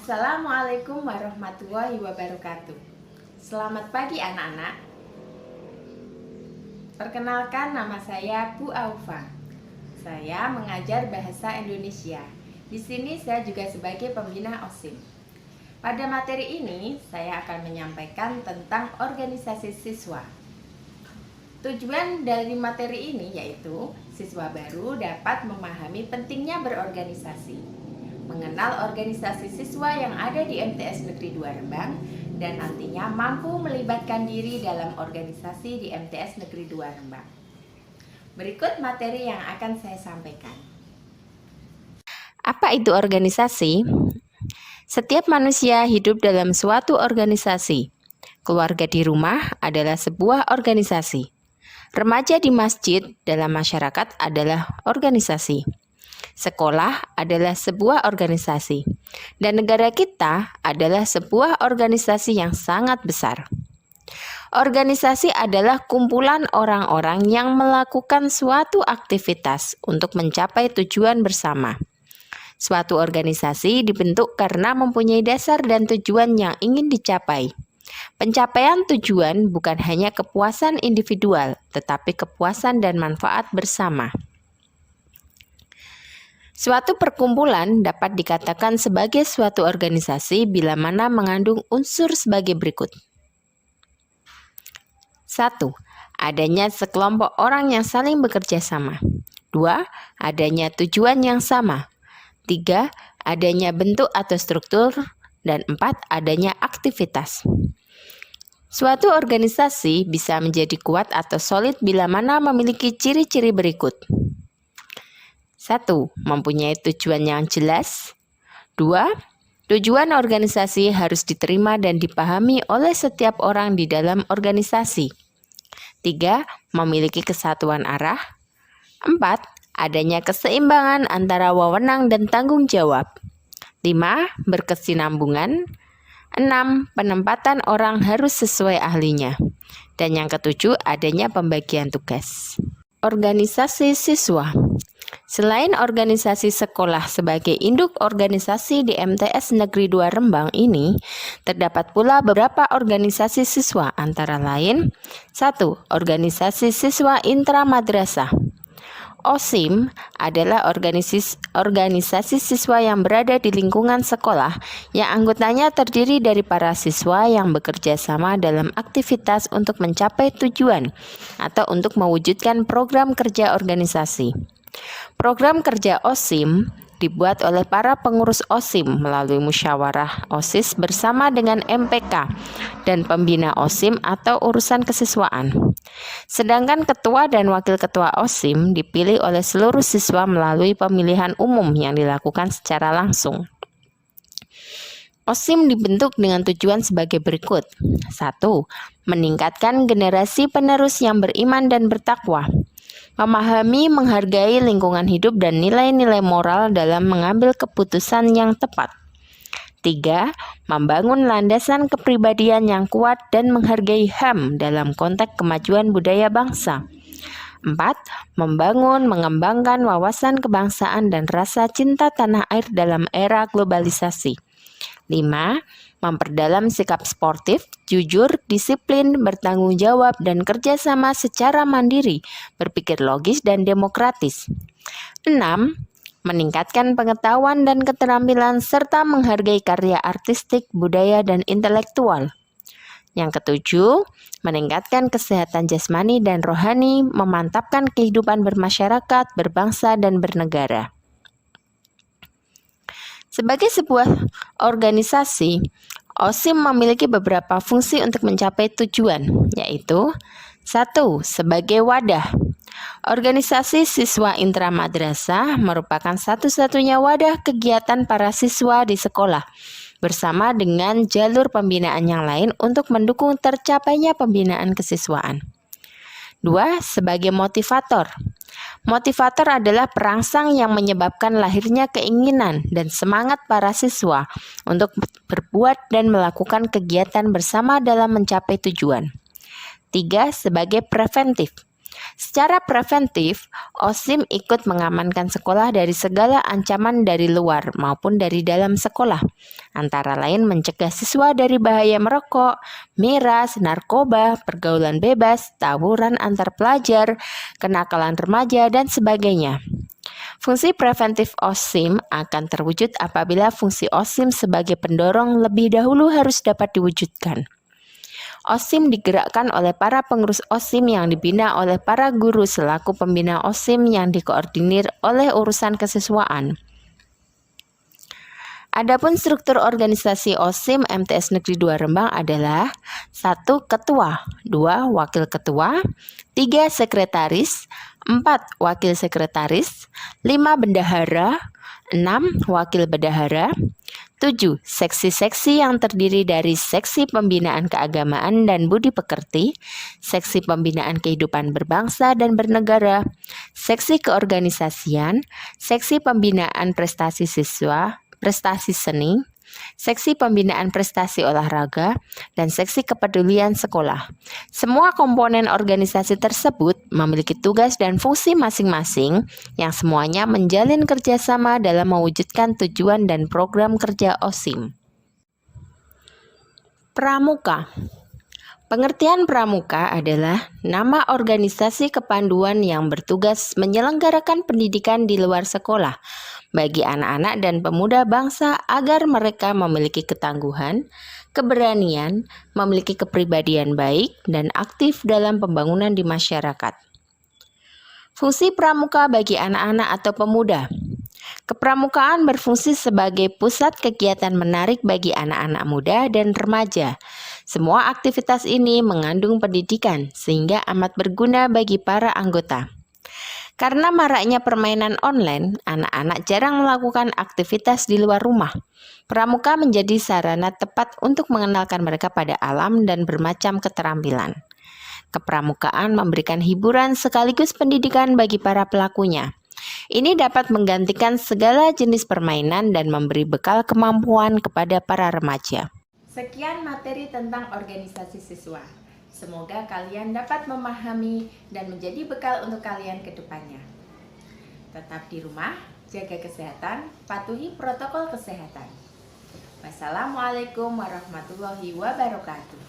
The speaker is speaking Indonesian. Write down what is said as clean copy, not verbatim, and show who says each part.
Speaker 1: Assalamualaikum warahmatullahi wabarakatuh. Selamat pagi anak-anak. Perkenalkan, nama saya Bu Aufa. Saya mengajar bahasa Indonesia. Di sini saya juga sebagai pembina OSIM. Pada materi ini saya akan menyampaikan tentang organisasi siswa. Tujuan dari materi ini yaitu siswa baru dapat memahami pentingnya berorganisasi, mengenal organisasi siswa yang ada di MTS Negeri 2 Rembang, dan nantinya mampu melibatkan diri dalam organisasi di MTS Negeri 2 Rembang. Berikut materi yang akan saya sampaikan. Apa itu organisasi? Setiap manusia hidup dalam suatu organisasi. Keluarga di rumah adalah sebuah organisasi. Remaja di masjid dalam masyarakat adalah organisasi. Sekolah adalah sebuah organisasi, dan negara kita adalah sebuah organisasi yang sangat besar. Organisasi adalah kumpulan orang-orang yang melakukan suatu aktivitas untuk mencapai tujuan bersama. Suatu organisasi dibentuk karena mempunyai dasar dan tujuan yang ingin dicapai. Pencapaian tujuan bukan hanya kepuasan individual, tetapi kepuasan dan manfaat bersama. Suatu perkumpulan dapat dikatakan sebagai suatu organisasi bila mana mengandung unsur sebagai berikut. 1. Adanya sekelompok orang yang saling bekerja sama. 2. Adanya tujuan yang sama. 3. Adanya bentuk atau struktur. Dan 4. Adanya aktivitas. Suatu organisasi bisa menjadi kuat atau solid bila mana memiliki ciri-ciri berikut. 1. Mempunyai tujuan yang jelas. 2. Tujuan organisasi harus diterima dan dipahami oleh setiap orang di dalam organisasi. 3. Memiliki kesatuan arah. 4. Adanya keseimbangan antara wewenang dan tanggung jawab. 5. Berkesinambungan. 6. Penempatan orang harus sesuai ahlinya. Dan yang ketujuh, adanya pembagian tugas. Organisasi siswa. Selain organisasi sekolah sebagai induk organisasi di MTS Negeri 2 Rembang ini, terdapat pula beberapa organisasi siswa, antara lain 1. Organisasi siswa intramadrasah. OSIM adalah organisasi siswa yang berada di lingkungan sekolah yang anggotanya terdiri dari para siswa yang bekerja sama dalam aktivitas untuk mencapai tujuan atau untuk mewujudkan program kerja organisasi. Program kerja OSIM dibuat oleh para pengurus OSIM melalui musyawarah OSIS bersama dengan MPK dan pembina OSIM atau urusan kesiswaan. Sedangkan ketua dan wakil ketua OSIM dipilih oleh seluruh siswa melalui pemilihan umum yang dilakukan secara langsung. OSIM dibentuk dengan tujuan sebagai berikut. 1. Meningkatkan generasi penerus yang beriman dan bertakwa. Memahami, menghargai lingkungan hidup dan nilai-nilai moral dalam mengambil keputusan yang tepat. 3. Membangun landasan kepribadian yang kuat dan menghargai HAM dalam konteks kemajuan budaya bangsa. 4. Membangun, mengembangkan wawasan kebangsaan dan rasa cinta tanah air dalam era globalisasi. 5. Memperdalam sikap sportif, jujur, disiplin, bertanggung jawab, dan kerjasama secara mandiri, berpikir logis dan demokratis. 6. Meningkatkan pengetahuan dan keterampilan serta menghargai karya artistik, budaya, dan intelektual. Yang ketujuh, meningkatkan kesehatan jasmani dan rohani, memantapkan kehidupan bermasyarakat, berbangsa, dan bernegara. Sebagai sebuah organisasi, OSIM memiliki beberapa fungsi untuk mencapai tujuan, yaitu 1. Sebagai wadah. Organisasi siswa intramadrasah merupakan satu-satunya wadah kegiatan para siswa di sekolah, bersama dengan jalur pembinaan yang lain untuk mendukung tercapainya pembinaan kesiswaan. 2. Sebagai motivator. Motivator adalah perangsang yang menyebabkan lahirnya keinginan dan semangat para siswa untuk berbuat dan melakukan kegiatan bersama dalam mencapai tujuan. 3. Sebagai preventif. Secara preventif, OSIM ikut mengamankan sekolah dari segala ancaman dari luar maupun dari dalam sekolah, antara lain mencegah siswa dari bahaya merokok, miras, narkoba, pergaulan bebas, tawuran antar pelajar, kenakalan remaja, dan sebagainya. Fungsi preventif OSIM akan terwujud apabila fungsi OSIM sebagai pendorong lebih dahulu harus dapat diwujudkan. OSIM digerakkan oleh para pengurus OSIM yang dibina oleh para guru selaku pembina OSIM yang dikoordinir oleh urusan kesiswaan. Adapun struktur organisasi OSIM MTS Negeri 2 Rembang adalah 1. Ketua, 2. Wakil Ketua, 3. Sekretaris, 4. Wakil Sekretaris, 5. Bendahara, 6. Wakil Bendahara, 7. Seksi-seksi yang terdiri dari Seksi Pembinaan Keagamaan dan Budi Pekerti, Seksi Pembinaan Kehidupan Berbangsa dan Bernegara, Seksi Keorganisasian, Seksi Pembinaan Prestasi Siswa, Prestasi Seni, Seksi Pembinaan Prestasi Olahraga, dan Seksi Kepedulian Sekolah. Semua komponen organisasi tersebut memiliki tugas dan fungsi masing-masing yang semuanya menjalin kerjasama dalam mewujudkan tujuan dan program kerja OSIM. Pramuka. Pengertian pramuka adalah nama organisasi kepanduan yang bertugas menyelenggarakan pendidikan di luar sekolah bagi anak-anak dan pemuda bangsa agar mereka memiliki ketangguhan, keberanian, memiliki kepribadian baik, dan aktif dalam pembangunan di masyarakat. Fungsi pramuka bagi anak-anak atau pemuda. Kepramukaan berfungsi sebagai pusat kegiatan menarik bagi anak-anak muda dan remaja. Semua aktivitas ini mengandung pendidikan sehingga amat berguna bagi para anggota. Karena maraknya permainan online, anak-anak jarang melakukan aktivitas di luar rumah. Pramuka menjadi sarana tepat untuk mengenalkan mereka pada alam dan bermacam keterampilan. Kepramukaan memberikan hiburan sekaligus pendidikan bagi para pelakunya. Ini dapat menggantikan segala jenis permainan dan memberi bekal kemampuan kepada para remaja. Sekian materi tentang organisasi siswa. Semoga kalian dapat memahami dan menjadi bekal untuk kalian ke depannya. Tetap di rumah, jaga kesehatan, patuhi protokol kesehatan. Wassalamualaikum warahmatullahi wabarakatuh.